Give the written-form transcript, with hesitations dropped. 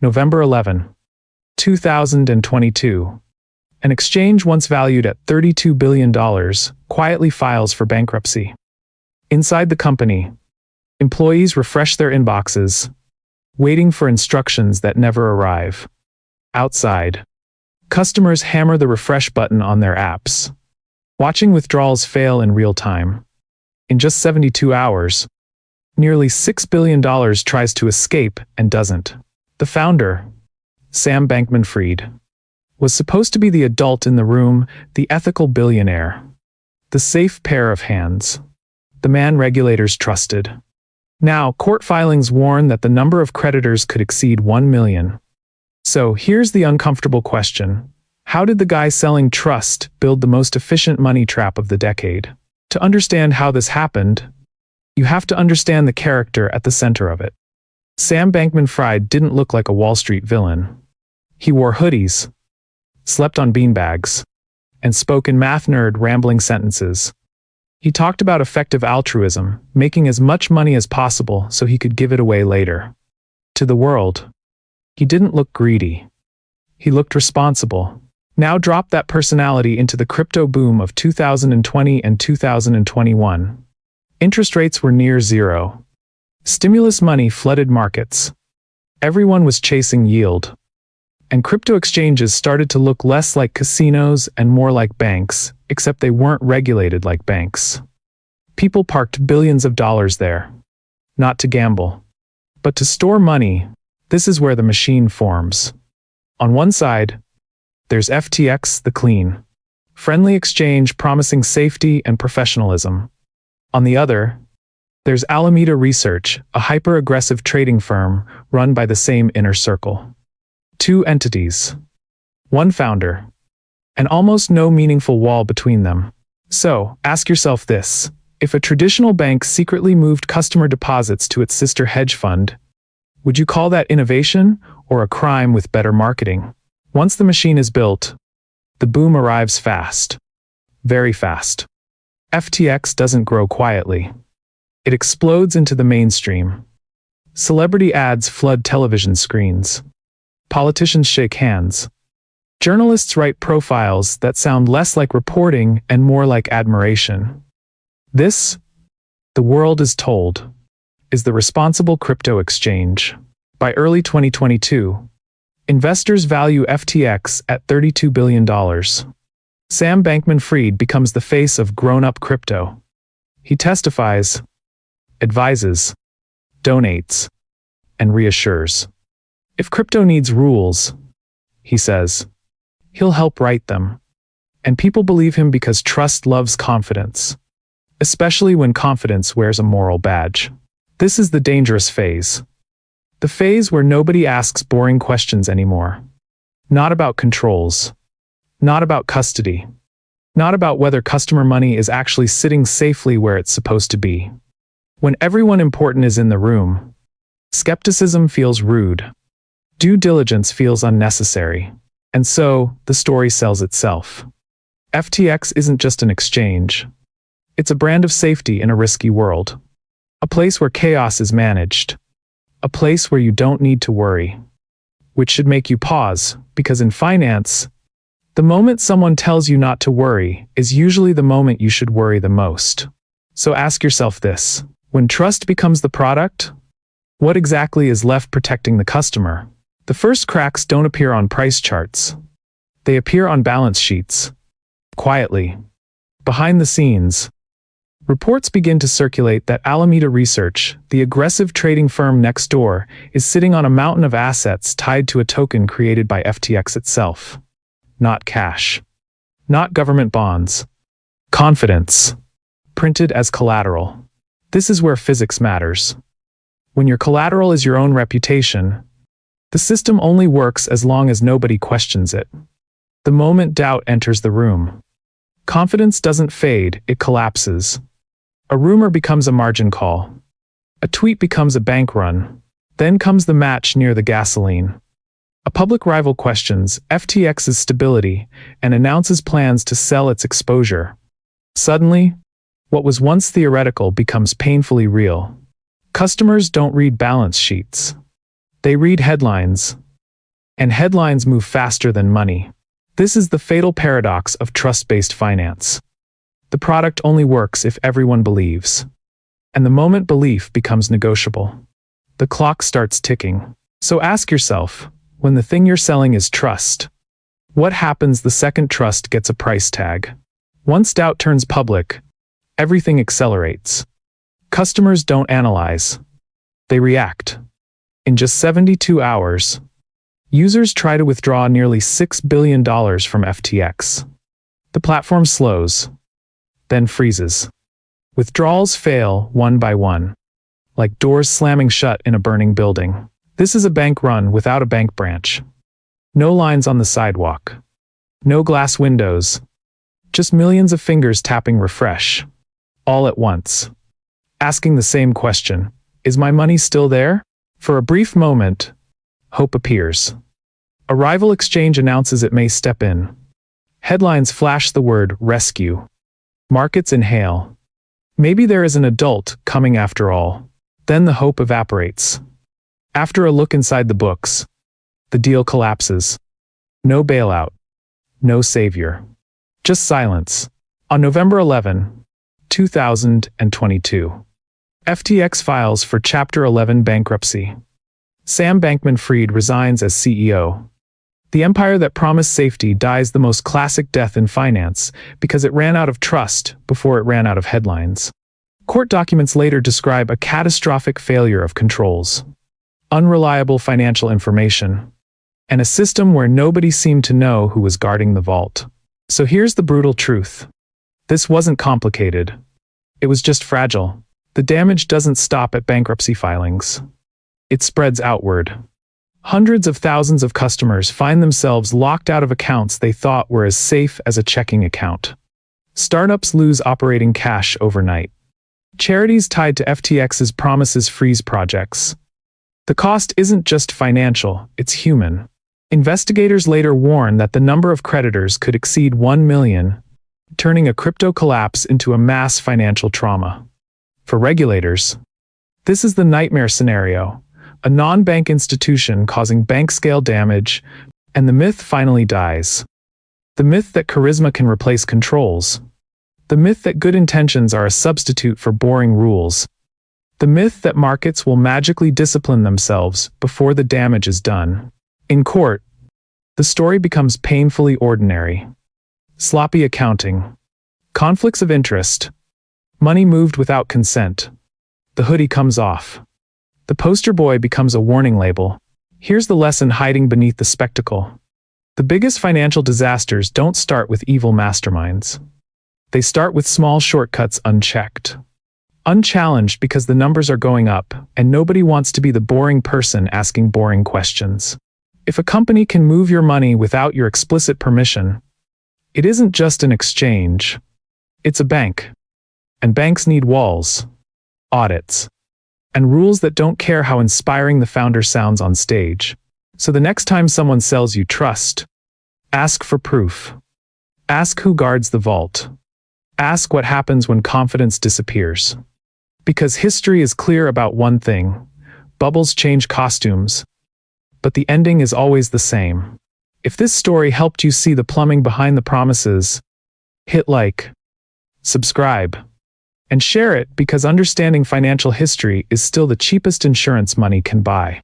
November 11, 2022. An exchange once valued at $32 billion quietly files for bankruptcy. Inside the company, employees refresh their inboxes, waiting for instructions that never arrive. Outside, customers hammer the refresh button on their apps, watching withdrawals fail in real time. In just 72 hours, nearly $6 billion tries to escape and doesn't. The founder, Sam Bankman-Fried, was supposed to be the adult in the room, the ethical billionaire, the safe pair of hands, the man regulators trusted. Now, court filings warn that the number of creditors could exceed 1 million. So here's the uncomfortable question. How did the guy selling trust build the most efficient money trap of the decade? To understand how this happened, you have to understand the character at the center of it. Sam Bankman-Fried didn't look like a Wall Street villain. He wore hoodies, slept on beanbags, and spoke in math nerd rambling sentences. He talked about effective altruism, making as much money as possible so he could give it away later. To the world, he didn't look greedy. He looked responsible. Now drop that personality into the crypto boom of 2020 and 2021. Interest rates were near zero. Stimulus money flooded markets. Everyone was chasing yield. And crypto exchanges started to look less like casinos and more like banks, except they weren't regulated like banks. People parked billions of dollars there. Not to gamble, but to store money. This is where the machine forms. On one side, there's FTX, the clean, friendly exchange promising safety and professionalism. On the other, there's Alameda Research, a hyper-aggressive trading firm run by the same inner circle. Two entities, one founder, and almost no meaningful wall between them. So, ask yourself this. If a traditional bank secretly moved customer deposits to its sister hedge fund, would you call that innovation or a crime with better marketing? Once the machine is built, the boom arrives fast. Very fast. FTX doesn't grow quietly. It explodes into the mainstream. Celebrity ads flood television screens. Politicians shake hands. Journalists write profiles that sound less like reporting and more like admiration. This, the world is told, is the responsible crypto exchange. By early 2022, investors value FTX at $32 billion. Sam Bankman-Fried becomes the face of grown-up crypto. He testifies, advises, donates, and reassures. If crypto needs rules, he says, he'll help write them. And people believe him because trust loves confidence, especially when confidence wears a moral badge. This is the dangerous phase. The phase where nobody asks boring questions anymore. Not about controls. Not about custody. Not about whether customer money is actually sitting safely where it's supposed to be. When everyone important is in the room, skepticism feels rude. Due diligence feels unnecessary. And so, the story sells itself. FTX isn't just an exchange. It's a brand of safety in a risky world. A place where chaos is managed. A place where you don't need to worry. Which should make you pause, because in finance, the moment someone tells you not to worry is usually the moment you should worry the most. So ask yourself this. When trust becomes the product, what exactly is left protecting the customer? The first cracks don't appear on price charts. They appear on balance sheets. Quietly. Behind the scenes, reports begin to circulate that Alameda Research, the aggressive trading firm next door, is sitting on a mountain of assets tied to a token created by FTX itself. Not cash. Not government bonds. Confidence. Printed as collateral. This is where physics matters. When your collateral is your own reputation, the system only works as long as nobody questions it. The moment doubt enters the room, confidence doesn't fade, it collapses. A rumor becomes a margin call. A tweet becomes a bank run. Then comes the match near the gasoline. A public rival questions FTX's stability and announces plans to sell its exposure. Suddenly, what was once theoretical becomes painfully real. Customers don't read balance sheets. They read headlines. And headlines move faster than money. This is the fatal paradox of trust-based finance. The product only works if everyone believes. And the moment belief becomes negotiable, the clock starts ticking. So ask yourself, when the thing you're selling is trust, what happens the second trust gets a price tag? Once doubt turns public, everything accelerates. Customers don't analyze. They react. In just 72 hours, users try to withdraw nearly $6 billion from FTX. The platform slows, then freezes. Withdrawals fail one by one, like doors slamming shut in a burning building. This is a bank run without a bank branch. No lines on the sidewalk. No glass windows. Just millions of fingers tapping refresh. All at once. Asking the same question, is my money still there? For a brief moment, hope appears. A rival exchange announces it may step in. Headlines flash the word rescue. Markets inhale. Maybe there is an adult coming after all. Then the hope evaporates. After a look inside the books, the deal collapses. No bailout. No savior. Just silence. On November 11, 2022, FTX files for Chapter 11 bankruptcy. Sam Bankman-Fried resigns as CEO. The empire that promised safety dies the most classic death in finance because it ran out of trust before it ran out of headlines. Court documents later describe a catastrophic failure of controls, unreliable financial information, and a system where nobody seemed to know who was guarding the vault. So here's the brutal truth. This wasn't complicated. It was just fragile. The damage doesn't stop at bankruptcy filings. It spreads outward. Hundreds of thousands of customers find themselves locked out of accounts they thought were as safe as a checking account. Startups lose operating cash overnight. Charities tied to FTX's promises freeze projects. The cost isn't just financial, it's human. Investigators later warn that the number of creditors could exceed 1 million, turning a crypto collapse into a mass financial trauma. For regulators, this is the nightmare scenario. A non-bank institution causing bank-scale damage, and the myth finally dies. The myth that charisma can replace controls. The myth that good intentions are a substitute for boring rules. The myth that markets will magically discipline themselves before the damage is done. In court, the story becomes painfully ordinary. Sloppy accounting. Conflicts of interest. Money moved without consent. The hoodie comes off. The poster boy becomes a warning label. Here's the lesson hiding beneath the spectacle. The biggest financial disasters don't start with evil masterminds. They start with small shortcuts unchecked. Unchallenged because the numbers are going up, and nobody wants to be the boring person asking boring questions. If a company can move your money without your explicit permission, it isn't just an exchange. It's a bank. And banks need walls, audits, and rules that don't care how inspiring the founder sounds on stage. So the next time someone sells you trust, ask for proof. Ask who guards the vault. Ask what happens when confidence disappears. Because history is clear about one thing: bubbles change costumes, but the ending is always the same. If this story helped you see the plumbing behind the promises, hit like, subscribe, and share it, because understanding financial history is still the cheapest insurance money can buy.